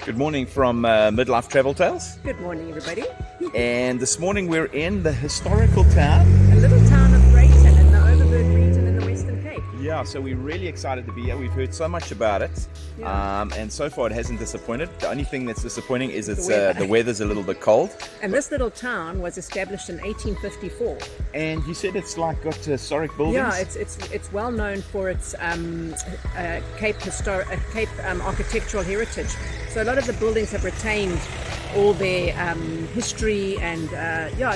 Good morning from Midlife Travel Tales. Good morning, everybody. And this morning we're in the historical town. A little town of Greyton in the Overberg region in the Western Cape. Yeah, so we're really excited to be here. We've heard so much about it. Yeah. And so far it hasn't disappointed. The only thing that's disappointing is the weather's a little bit cold. And this little town was established in 1854. And you said it's like got historic buildings? Yeah, it's well known for its Cape architectural heritage. So a lot of the buildings have retained all their history and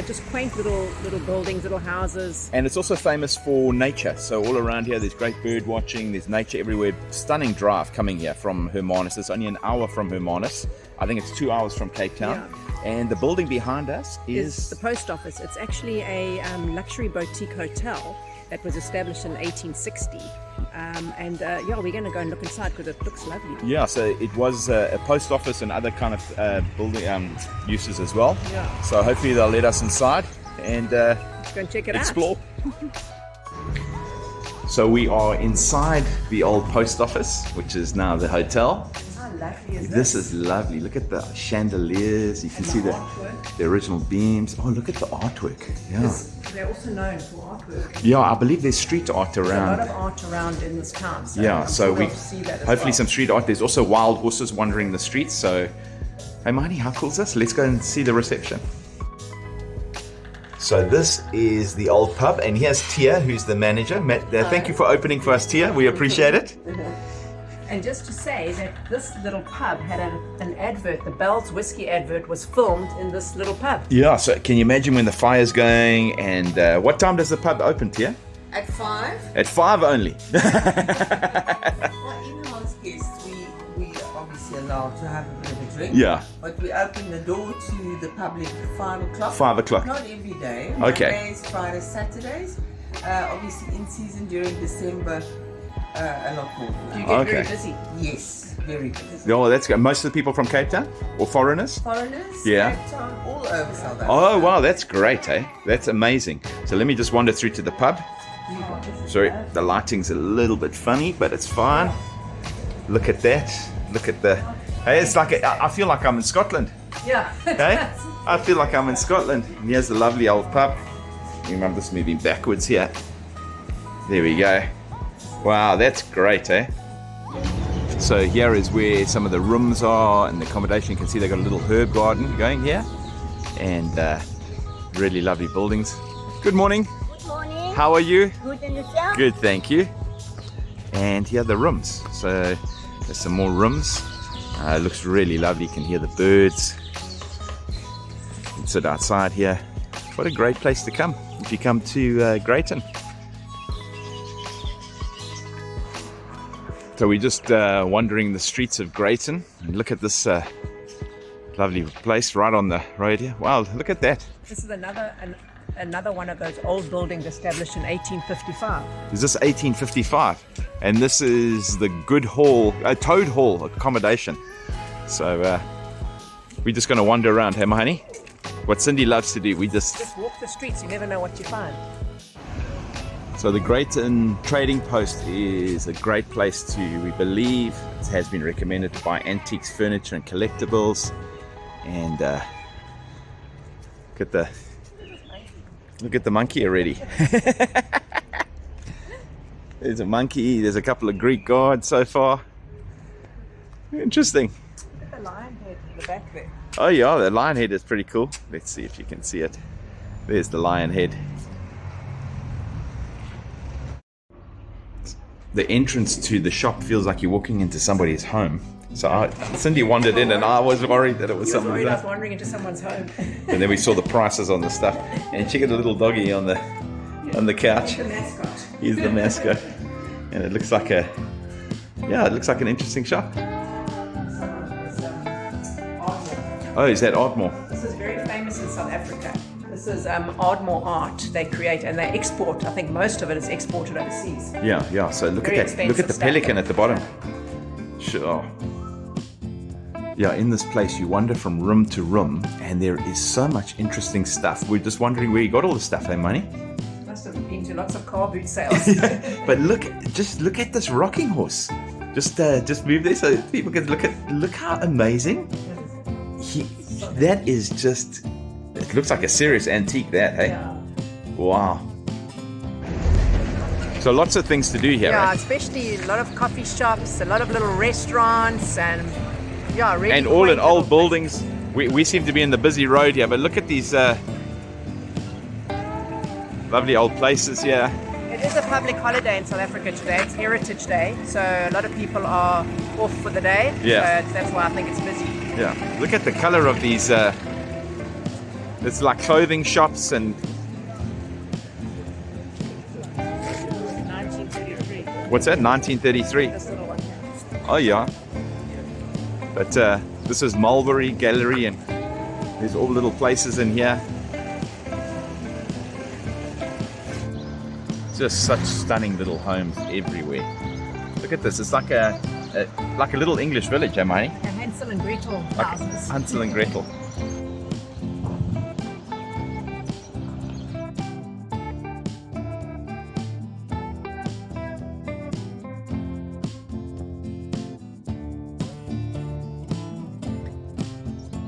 just quaint little buildings, little houses. And it's also famous for nature. So all around here there's great bird watching, there's nature everywhere. Stunning drive coming here from Hermanus. It's only an hour from Hermanus. I think it's 2 hours from Cape Town. Yeah. And the building behind us is the post office. It's actually a luxury boutique hotel that was established in 1860. We're going to go and look inside because it looks lovely. Yeah, so it was a post office and other kind of building uses as well. Yeah. So hopefully they'll let us inside and Let's go and check it explore. So we are inside the old post office, which is now the hotel. How lovely is This is lovely. Look at the chandeliers. You can see the original beams. Oh, look at the artwork. Yeah. They're also known for artwork. Yeah, I believe there's street art around. There's a lot of art around in this town. So Yeah, I'm so sure we we'll see that as hopefully well. some street art. There's also wild horses wandering the streets. So, hey, Marty, how cool is this? Let's go and see the reception. So this is the old pub, and here's Tia, who's the manager. Thank you for opening for us, Tia. We appreciate it. And just to say that this little pub had an advert. The Bell's Whiskey advert was filmed in this little pub. Yeah, so can you imagine when the fire's going? And what time does the pub open, Tia? At 5? At 5 only. Well, in-house guests, we are obviously allowed to have a bit of a drink. Yeah. But we open the door to the public at 5 o'clock. 5 o'clock. Not every day. Okay. Mondays, Fridays, Saturdays. Obviously in season during December, a lot more. Do you get very Okay. busy? Yes, very busy. Oh, that's good. Most of the people from Cape Town or foreigners? Foreigners, Yeah. Cape Town, all over South Africa. Oh, wow, that's great, eh? That's amazing. So let me just wander through to the pub. Sorry, the lighting's a little bit funny, but it's fine. Look at that. Look at the... Hey, it's like... I feel like I'm in Scotland. Yeah. Okay? I feel like I'm in Scotland. And here's the lovely old pub. I'm just moving backwards here. There we go. Wow, that's great, eh? So here is where some of the rooms are and the accommodation. You can see they've got a little herb garden going here. And really lovely buildings. Good morning. Good morning. How are you? Good and yourself? Good, thank you. And here are the rooms. So there's some more rooms. It looks really lovely. You can hear the birds. You can sit outside here. What a great place to come if you come to Greyton. So we're just wandering the streets of Greyton. And look at this lovely place right on the road here. Wow, look at that. This is another one of those old buildings established in 1855. Is this 1855? And this is the Good Hall, Toad Hall accommodation. So we're just going to wander around, hey, my honey? What Cindy loves to do, we just... Just walk the streets, you never know what you find. So the Greyton Trading Post is a great place to, we believe, it has been recommended to buy antiques, furniture and collectibles. And look at the monkey already. There's a monkey, there's a couple of Greek gods so far. Interesting. Look at the lion head in the back there. Oh yeah, the lion head is pretty cool. Let's see if you can see it. There's the lion head. The entrance to the shop feels like you're walking into somebody's home. So Cindy wandered in and I was worried that it was You're worried I was something. wandering into someone's home. And then we saw the prices on the stuff. And check out the little doggy on the couch. The mascot. He's the mascot. And it looks like it looks like an interesting shop. Oh, is that Ardmore? This is very famous in South Africa. This is Ardmore art they create and they export. I think most of it is exported overseas. Yeah. So look Very at that. Look at expensive the stuff. pelican at the bottom. Sure. Yeah, in this place you wander from room to room and there is so much interesting stuff. We're just wondering where you got all the stuff, hey, Money? Must have been to lots of car boot sales. But just look at this rocking horse. Just move there so people can look how amazing. That is just, it looks like a serious antique, that, hey? Yeah. Wow. So lots of things to do here, Yeah, right? especially a lot of coffee shops, a lot of little restaurants, and yeah, really. And all in quaint old little buildings. We seem to be in the busy road here, but look at these lovely old places here. It is a public holiday in South Africa today. It's Heritage Day, so a lot of people are off for the day. Yeah. So that's why I think it's busy. Yeah, look at the color of these. It's like clothing shops and 1933. what's that? 1933. This little one. Oh yeah. But this is Mulberry Gallery, and there's all little places in here. Just such stunning little homes everywhere. Look at this. It's like a little English village, am I? And Hansel and Gretel Like houses. Hansel and Gretel.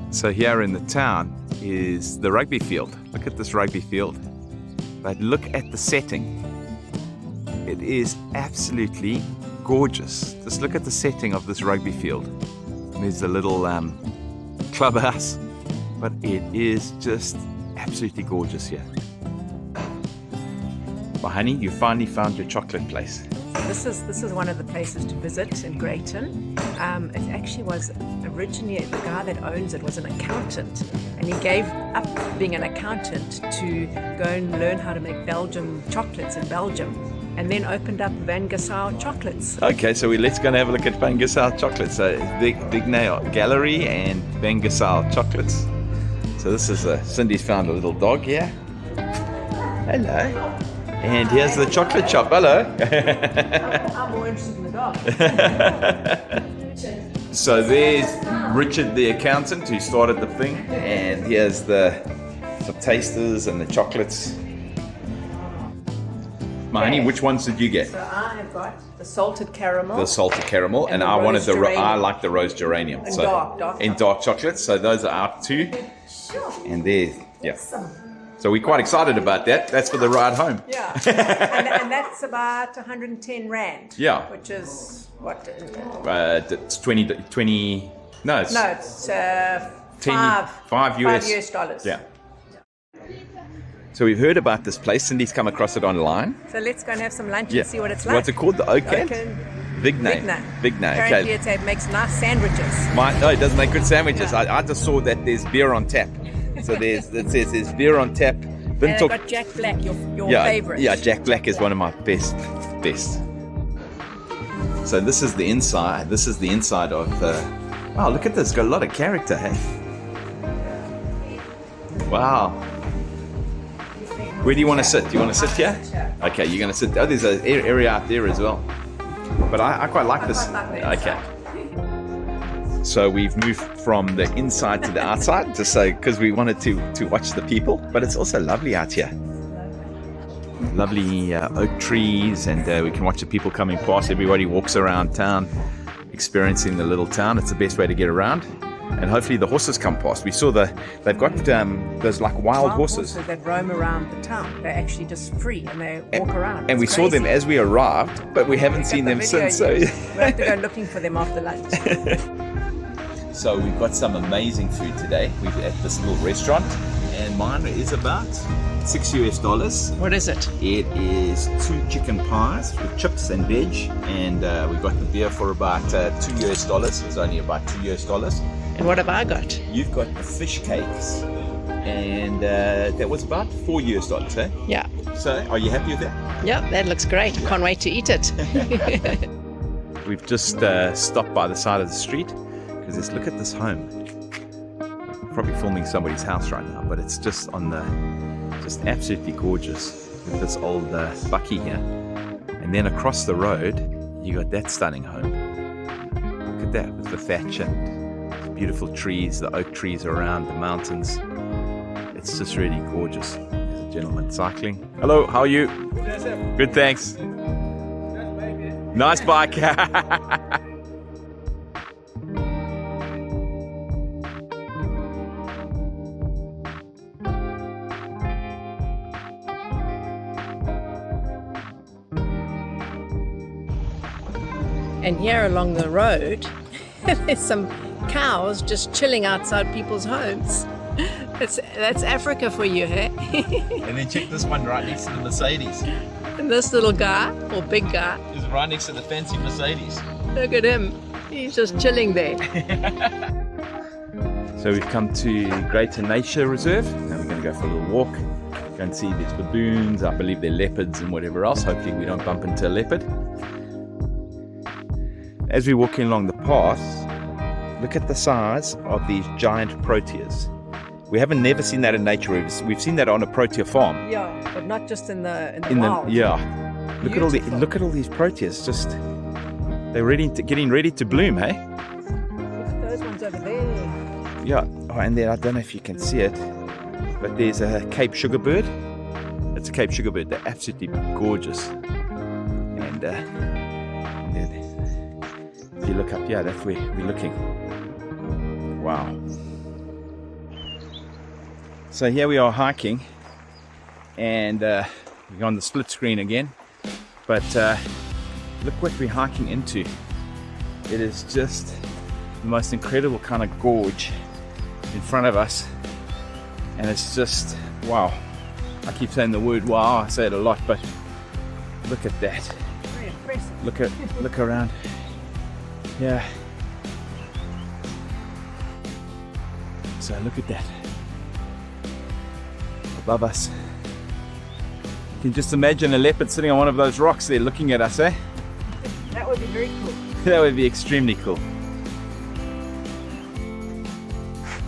So here in the town is the rugby field. Look at this rugby field. But look at the setting. It is absolutely gorgeous. Just look at the setting of this rugby field. There's a little clubhouse, but it is just absolutely gorgeous here. Well, honey, you finally found your chocolate place. This is one of the places to visit in Greyton. It actually was originally the guy that owns it was an accountant, and he gave up being an accountant to go and learn how to make Belgian chocolates in Belgium, and then opened up Vangas Chocolates. Okay, so let's go and have a look at Vangas Chocolates. So big nail gallery and Vangas Chocolates. So this is Cindy's found a little dog here. Hello. And here's the chocolate shop. Hello. I'm more interested in the dog. So there's Richard the accountant who started the thing, and here's the tasters and the chocolates. Honey, which ones did you get? So I have got the salted caramel. The salted caramel, and the I wanted rose geranium. I like the rose geranium. And So dark in dark chocolates. So those are out too. Sure. And there, yeah. So we're quite excited about that. That's for the ride home. Yeah, and that's about 110 Rand. Yeah. Which is what? It's 20. No, it's No, it's 5 US dollars. Yeah. So we've heard about this place. Cindy's come across it online. So let's go and have some lunch Yeah. and see what it's like. What's it called? The Oak Ant? Big name. Big name. Apparently Okay. it makes nice sandwiches. No, it doesn't make good sandwiches. I just saw that there's beer on tap. So it says there's beer on tap. And I got Jack Black, your favorite. Yeah, Jack Black is one of my best. So this is the inside. This is the inside of the. Wow, look at this. Got a lot of character, hey. Wow. Where do you want to sit? Do you want to sit here? Okay, you're going to sit. Oh, there's an area out there as well. But I quite like this. Okay. So we've moved from the inside to the outside, just so because we wanted to watch the people. But it's also lovely out here. Lovely oak trees, and we can watch the people coming past. Everybody walks around town, experiencing the little town. It's the best way to get around. And hopefully the horses come past. We saw they've got those like wild horses that roam around the town. They're actually just free and they walk around. And we saw them as we arrived, but we haven't seen them since. So we have to go looking for them after lunch. So we've got some amazing food today. We're at this little restaurant, and mine is about $6 US. What is it? It is 2 chicken pies with chips and veg, and we got the beer for about $2 US. It's only about $2 US. And what have I got? You've got the fish cakes, and that was about $4 US, eh? Yeah. So, are you happy with that? Yeah, that looks great. I can't wait to eat it. We've just stopped by the side of the street because look at this home. I'm probably filming somebody's house right now, but it's just just absolutely gorgeous with this old bucky here. And then across the road, you got that stunning home. Look at that with the thatch and beautiful trees, the oak trees around the mountains. It's just really gorgeous. There's a gentleman cycling. Hello, how are you? Good, thanks. Nice bike. And here along the road, there's some cows just chilling outside people's homes. That's Africa for you, hey? And then check this one right next to the Mercedes. And this little guy, or big guy, Is right next to the fancy Mercedes. look at him. He's just chilling there. So we've come to Greyton Nature Reserve. Now we're going to go for a little walk. Go and see these baboons. I believe they're leopards and whatever else. Hopefully we don't bump into a leopard. As we're walking along the path, look at the size of these giant proteas. We haven't never seen that in nature. We've seen that on a protea farm. Yeah, but not just in the wild. Look at all these proteas. Just they're getting ready to bloom, hey? Look at those ones over there. Yeah. Oh, and then I don't know if you can see it, but there's a Cape sugarbird. It's a Cape sugarbird. They're absolutely gorgeous. And then if you look up, yeah, that's where we're looking. Wow. So here we are hiking, and we're on the split screen again, but look what we're hiking into. It is just the most incredible kind of gorge in front of us, and it's just wow. I keep saying the word wow, I say it a lot, but look at that. Very impressive. Look around. Yeah. So look at that. Above us. You can just imagine a leopard sitting on one of those rocks there looking at us, eh? That would be very cool. That would be extremely cool.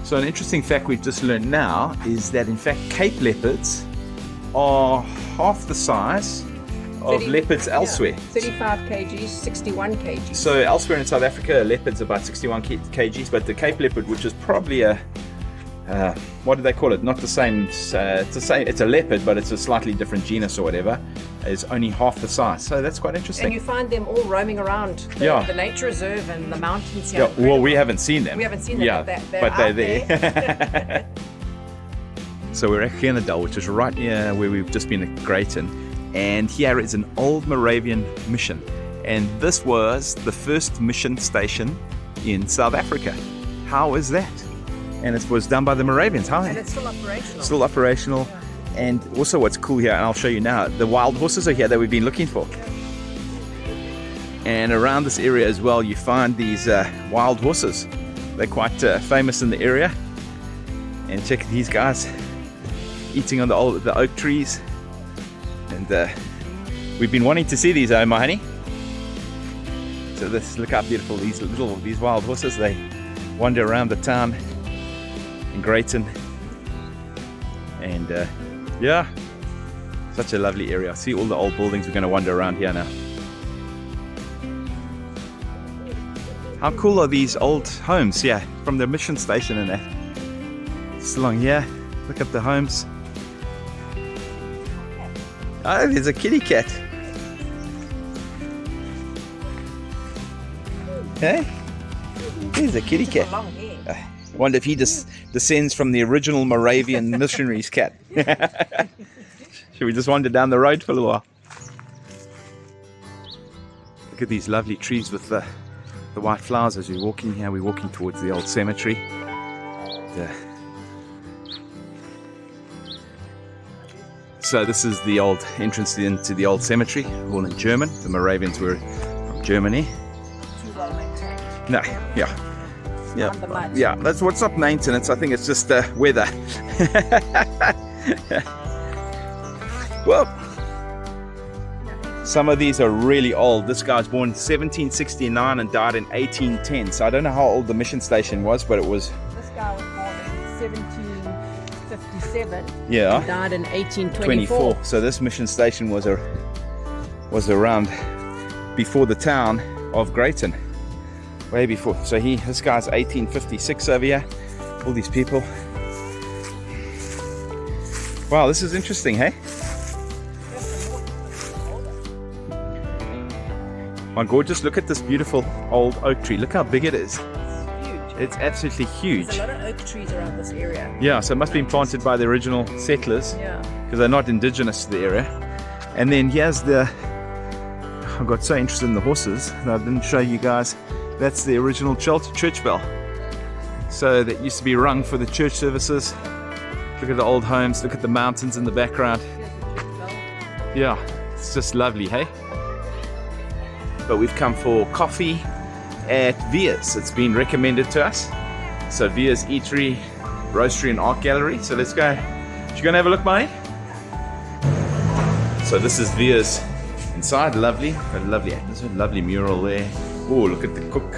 So an interesting fact we've just learned now is that in fact Cape leopards are half the size of leopards elsewhere. 35 kgs, 61 kgs. So elsewhere in South Africa, a leopard's about 61 kgs, but the Cape leopard, which is probably a what do they call it? Not the same. It's a leopard, but it's a slightly different genus or whatever. Is only half the size. So that's quite interesting. And you find them all roaming around the nature reserve and the mountains here. Yeah, well, we haven't seen them. We haven't seen them. Yeah, but they're there. So we're at Genadendal, which is right near where we've just been at Greyton, and here is an old Moravian mission, and this was the first mission station in South Africa. How is that? And it was done by the Moravians. How? And it's still operational. Still operational. Yeah. And also what's cool here, and I'll show you now, the wild horses are here that we've been looking for. And around this area as well, you find these wild horses. They're quite famous in the area. And check these guys eating on the oak trees. And we've been wanting to see these, my honey. So look how beautiful these wild horses. They wander around the town in Greyton, and yeah, such a lovely area. See all the old buildings. We're going to wander around here now. How cool are these old homes? Yeah, from the mission station and that. Just along here, look at the homes. Oh, there's a kitty cat. Hey, there's a kitty cat. I wonder if he descends from the original Moravian missionaries' cat. Should we just wander down the road for a little while? Look at these lovely trees with the white flowers as we're walking here. We're walking towards the old cemetery. So this is the old entrance into the old cemetery, all in German. The Moravians were from Germany. Too well maintained. No, yeah. Yeah, that's what's up maintenance. I think it's just weather. Well, some of these are really old. This guy was born in 1769 and died in 1810. So I don't know how old the mission station was, but it was. This guy was born in 1757. Yeah. And died in 1824. So this mission station was around before the town of Greyton. Way before. So this guy's 1856 over here. All these people. Wow, this is interesting, hey? My gorgeous, look at this beautiful old oak tree. Look how big it is. Huge. It's absolutely huge. There's a lot of oak trees around this area. Yeah, so it must have been planted by the original settlers. Yeah. Because they're not indigenous to the area. And then here's the, I got so interested in the horses that I didn't show you guys. That's the original church bell. So that used to be rung for the church services. Look at the old homes, look at the mountains in the background. Yeah, it's just lovely, hey? But we've come for coffee at Via's. It's been recommended to us. So Via's Eatery, Roastery and Art Gallery. So let's go. You gonna have a look, mate? So this is Via's inside. Lovely, got a lovely atmosphere, lovely mural there. Oh, look at the cook,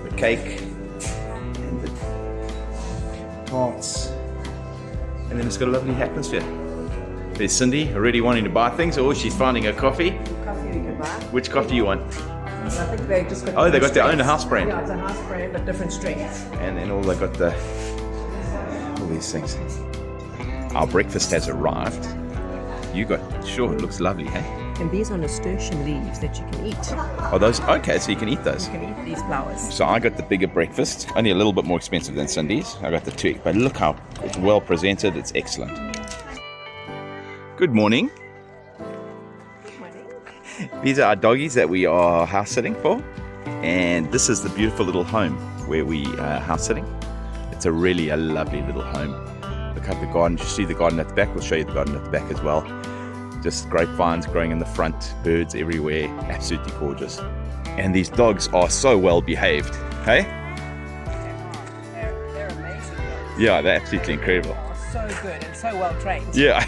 the cake, and the tarts. And then it's got a lovely atmosphere. There's Cindy already wanting to buy things. Oh, she's finding her coffee. Coffee we can buy. Which coffee do you want? I think they just got. Oh, they got their own house brand. Yeah, it's a house brand, but different strengths. And then all they got all these things. Our breakfast has arrived. You got, sure, it looks lovely, hey? And these are nasturtium leaves that you can eat. Oh, those, okay, so you can eat those. You can eat these flowers. So I got the bigger breakfast, only a little bit more expensive than Cindy's. I got the 2, but look how it's well presented, it's excellent. Good morning. Good morning. These are our doggies that we are house sitting for. And this is the beautiful little home where we are house sitting. It's a lovely little home. Look at the garden, you see the garden at the back, we'll show you the garden at the back as well. Just grapevines growing in the front, birds everywhere, absolutely gorgeous. And these dogs are so well behaved, hey? They're amazing. Yeah, they're absolutely incredible. They are so good and so well trained. Yeah.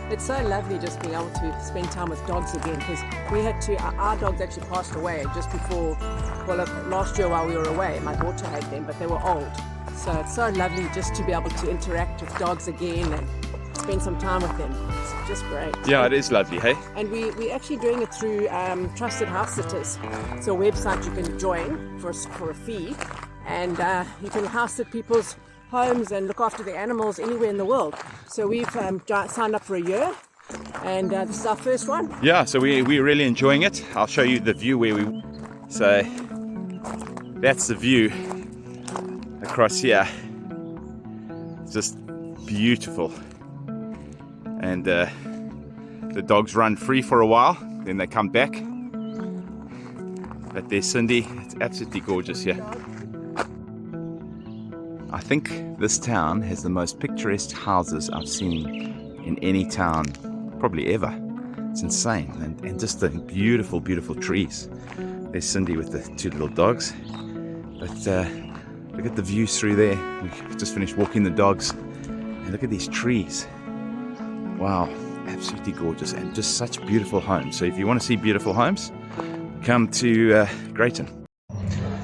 It's so lovely just being able to spend time with dogs again, because we had to, our dogs actually passed away just before, well, last year while we were away. My daughter had them, but they were old. So it's so lovely just to be able to interact with dogs again and spend some time with them. It's just great. Yeah, it is lovely, hey? And we're actually doing it through Trusted House Sitters. It's a website you can join for a fee, and you can house sit people's homes and look after the animals anywhere in the world. So we've signed up for a year, and this is our first one. Yeah, so we're really enjoying it. I'll show you the view where we... So that's the view across here. It's just beautiful. And the dogs run free for a while, then they come back. But there's Cindy. It's absolutely gorgeous here. I think this town has the most picturesque houses I've seen in any town, probably ever. It's insane, and just the beautiful, beautiful trees. There's Cindy with the 2 little dogs. But look at the views through there. We just finished walking the dogs, and look at these trees. Wow, absolutely gorgeous, and just such beautiful homes. So if you want to see beautiful homes, come to Greyton.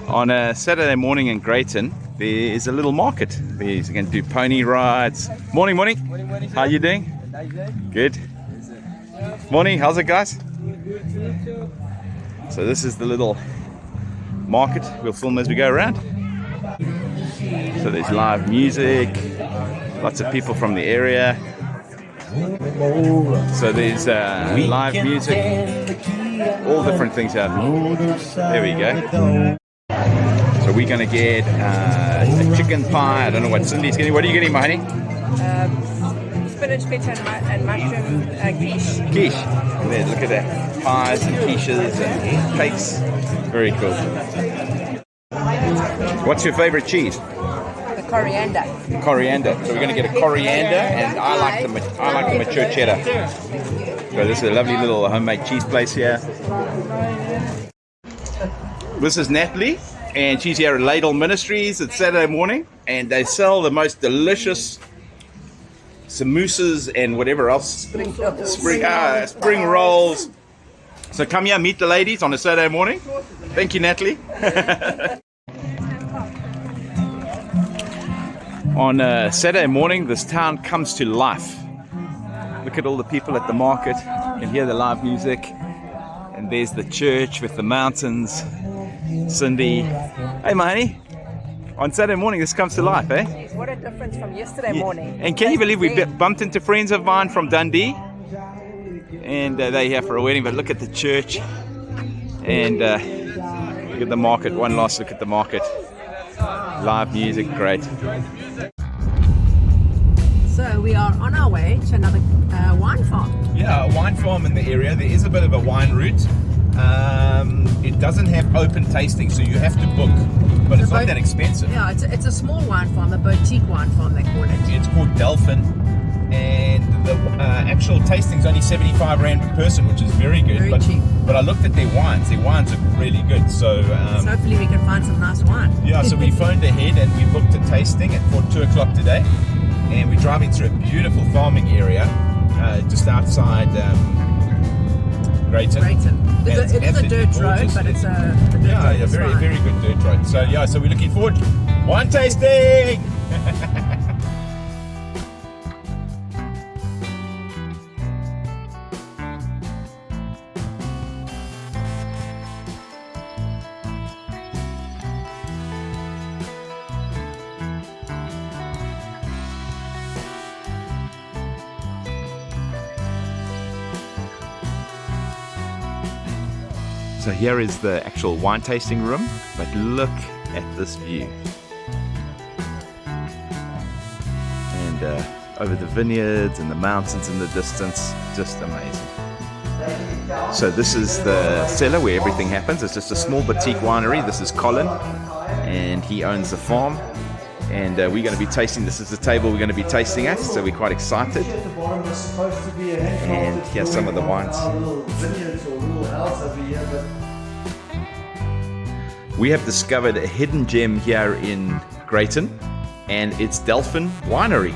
On a Saturday morning in Greyton, there is a little market. There's going to do pony rides. Morning, morning. Morning. How are you doing? Good. Morning. How's it, guys? So this is the little market. We'll film as we go around. So there's live music. Lots of people from the area. So there's live music. All different things out there. There we go. So we're going to get a chicken pie. I don't know what Cindy's getting. What are you getting, my honey? Spinach, pizza, and mushroom quiche. Quiche. There, look at that. Pies and quiches and cakes. Very cool. What's your favorite cheese? The coriander. Coriander. So we're going to get a coriander, and I like the mature cheddar. So this is a lovely little homemade cheese place here. This is Natalie, and she's here at Ladle Ministries. It's Saturday morning, and they sell the most delicious samosas and whatever else. Spring rolls. So come here, meet the ladies on a Saturday morning. Thank you, Natalie. On a Saturday morning, this town comes to life. Look at all the people at the market. You can hear the live music. And And there's the church with the mountains. Cindy. Hey, my honey. On Saturday morning, this comes to life, eh? Jeez, what a difference from yesterday morning. And can you believe we bumped into friends of mine from Dundee? And they're here for a wedding, but look at the church. And look at the market. One last look at the market. Live music, great. So we are on our way to another wine farm. Yeah, a wine farm in the area. There is a bit of a wine route. It doesn't have open tasting, so you have to book, but it's not that expensive. Yeah, it's a small wine farm, a boutique wine farm they call it. It's called Delphin, and the actual tasting's only 75 Rand per person, which is very good. Very cheap. But I looked at their wines. Their wines are really good. So hopefully we can find some nice wine. Yeah, so we phoned ahead and we booked a tasting for 2 o'clock today, and we're driving through a beautiful farming area just outside Greyton. It is a dirt road, but it's a dirt road. Very good dirt road. So yeah, so we're looking forward. Wine tasting. So here is the actual wine tasting room, but look at this view. And over the vineyards and the mountains in the distance, just amazing. So this is the cellar where everything happens. It's just a small boutique winery. This is Colin, and he owns the farm. And we're going to be tasting, this is the table we're going to be tasting at, so we're quite excited. And here's some of the wines. We have discovered a hidden gem here in Greyton, and it's Delphin Winery.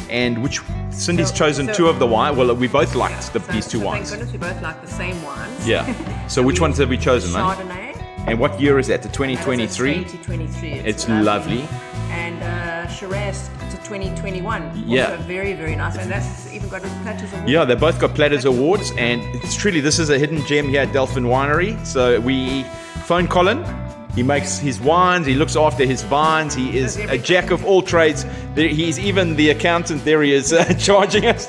And which Cindy's chosen two of the wine. Well, we both liked these two wines. Thank goodness we both like the same wines. Yeah. So which ones have we chosen, man? Chardonnay. And what year is that? The 2023? 2023. It's lovely. And Shiraz to 2021. Yeah. Also very, very nice. And that's even got a Platters Award. Yeah, they both got Platters Awards, and it's truly, this is a hidden gem here at Delphin Winery. So we phoned Colin. He makes his wines, he looks after his vines, he is a jack of all trades. He's even the accountant, there he is, charging us.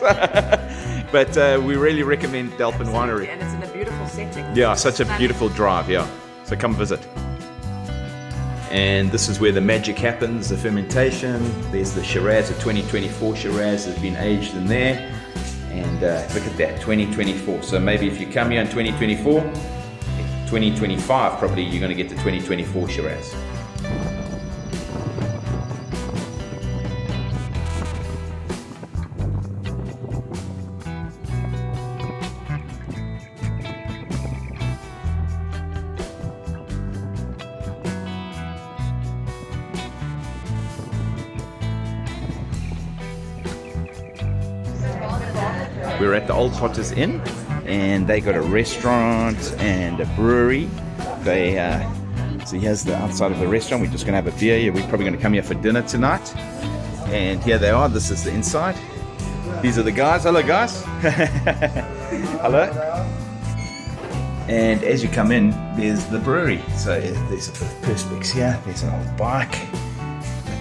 But we really recommend Delphin Winery. And it's in a beautiful setting. Yeah, such a beautiful drive, yeah. So come visit. And this is where the magic happens, the fermentation. There's the Shiraz, the 2024 Shiraz has been aged in there. And look at that, 2024. So maybe if you come here in 2024, 2025 probably you're going to get the 2024 Shiraz. We're at the Old Potters Inn, and they got a restaurant and a brewery. They so here's the outside of the restaurant. We're just going to have a beer here. We're probably going to come here for dinner tonight. And here they are. This is the inside. These are the guys. Hello, guys. Hello. And as you come in, there's the brewery. So there's a bit of perspex here. There's an old bike.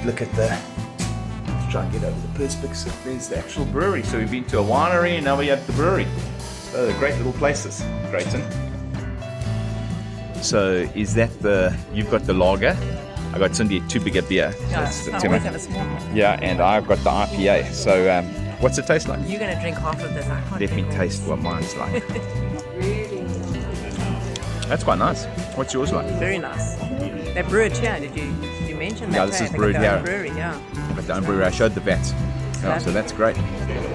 Look at the. Try and get over the perspex. There's the actual brewery. So we've been to a winery, and now we have the brewery. So they're great little places. Greyton. So is that you've got the lager? I got Cindy a too big a beer. Yeah, so I always have a small one. Yeah, and I've got the IPA. So what's it taste like? You're going to drink half of this. I can't Let me drink taste what mine's like. That's quite nice. What's yours like? Very nice. They brew it here. Did you mention that? Yeah, this is brewed here. Brewery, yeah. At the own brewery, I showed the vats. Yeah, so that's great.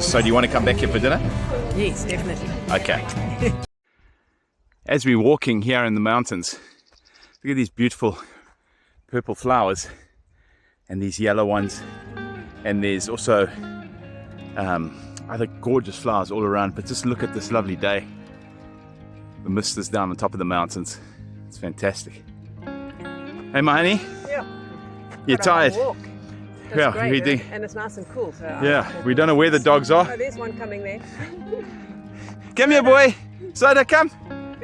So do you want to come back here for dinner? Yes, definitely. Okay. As we're walking here in the mountains, look at these beautiful purple flowers and these yellow ones. And there's also other gorgeous flowers all around. But just look at this lovely day. The mist is down on top of the mountains. It's fantastic. Hey, my honey? Yeah. You're tired? Yeah, great, right? And it's nice and cool. So yeah, we don't know where the dogs are. Oh, there's one coming there. Come here, boy. Soda, come.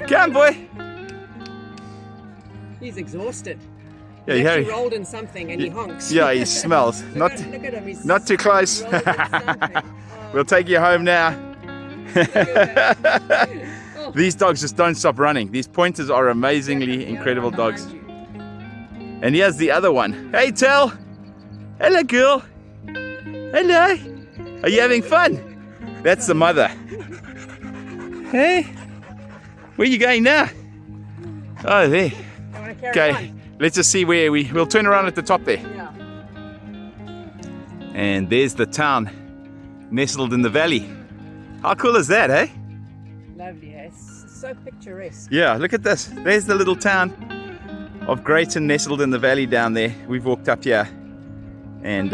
Come on, boy. He's exhausted. Yeah, He yeah. actually rolled in something and he honks. Yeah, he smells. Look at him. He's Not too close. rolled in something. We'll take you home now. Look at that. Oh. These dogs just don't stop running. These pointers are amazingly Yeah, incredible right dogs. behind you. And here's the other one. Hey, Tell. Hello, girl. Hello. Are you having fun? That's the mother. Hey, where are you going now? Oh, there. You want to carry Okay, on? let's just see where we'll turn around at the top there. Yeah. And there's the town nestled in the valley. How cool is that, eh? Lovely. Eh? It's so picturesque. Yeah, look at this. There's the little town of Greyton nestled in the valley down there. We've walked up here and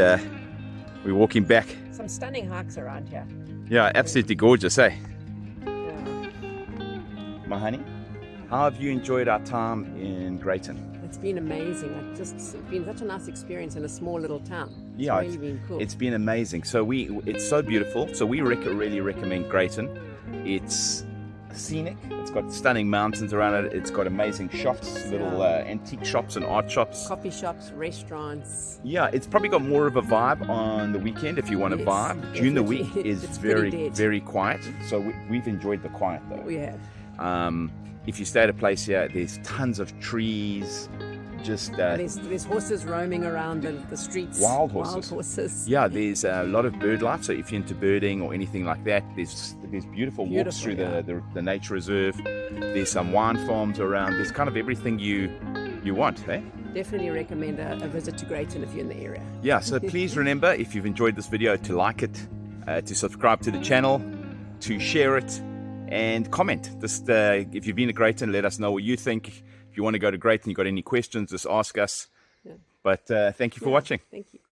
we're walking back. Some stunning hikes around here. Yeah, absolutely gorgeous, eh? Yeah. My honey, how have you enjoyed our time in Greyton? It's been amazing. It's been such a nice experience in a small little town. It's Yeah, really been cool. It's been amazing. So it's so beautiful. So we really recommend Greyton. It's scenic. It's got stunning mountains around it. It's got amazing shops, little antique shops and art shops. Coffee shops, restaurants. Yeah, it's probably got more of a vibe on the weekend if you want to Yes, vibe. During the week definitely. is It's pretty dead. very quiet. So we've enjoyed the quiet though. We have. If you stay at a place here, there's tons of trees. Just There's horses roaming around the streets. Wild horses. Wild horses. yeah, there's a lot of bird life. So if you're into birding or anything like that, there's beautiful walks through yeah. the nature reserve. There's some wine farms around. There's kind of everything you want, eh? Definitely recommend a visit to Greyton if you're in the area. Yeah, so please remember, if you've enjoyed this video, to like it, to subscribe to the channel, to share it, and comment. Just if you've been to Greyton, let us know what you think. If you want to go to Greyton, you got any questions, just ask us. Yeah. But thank you for watching. Thank you.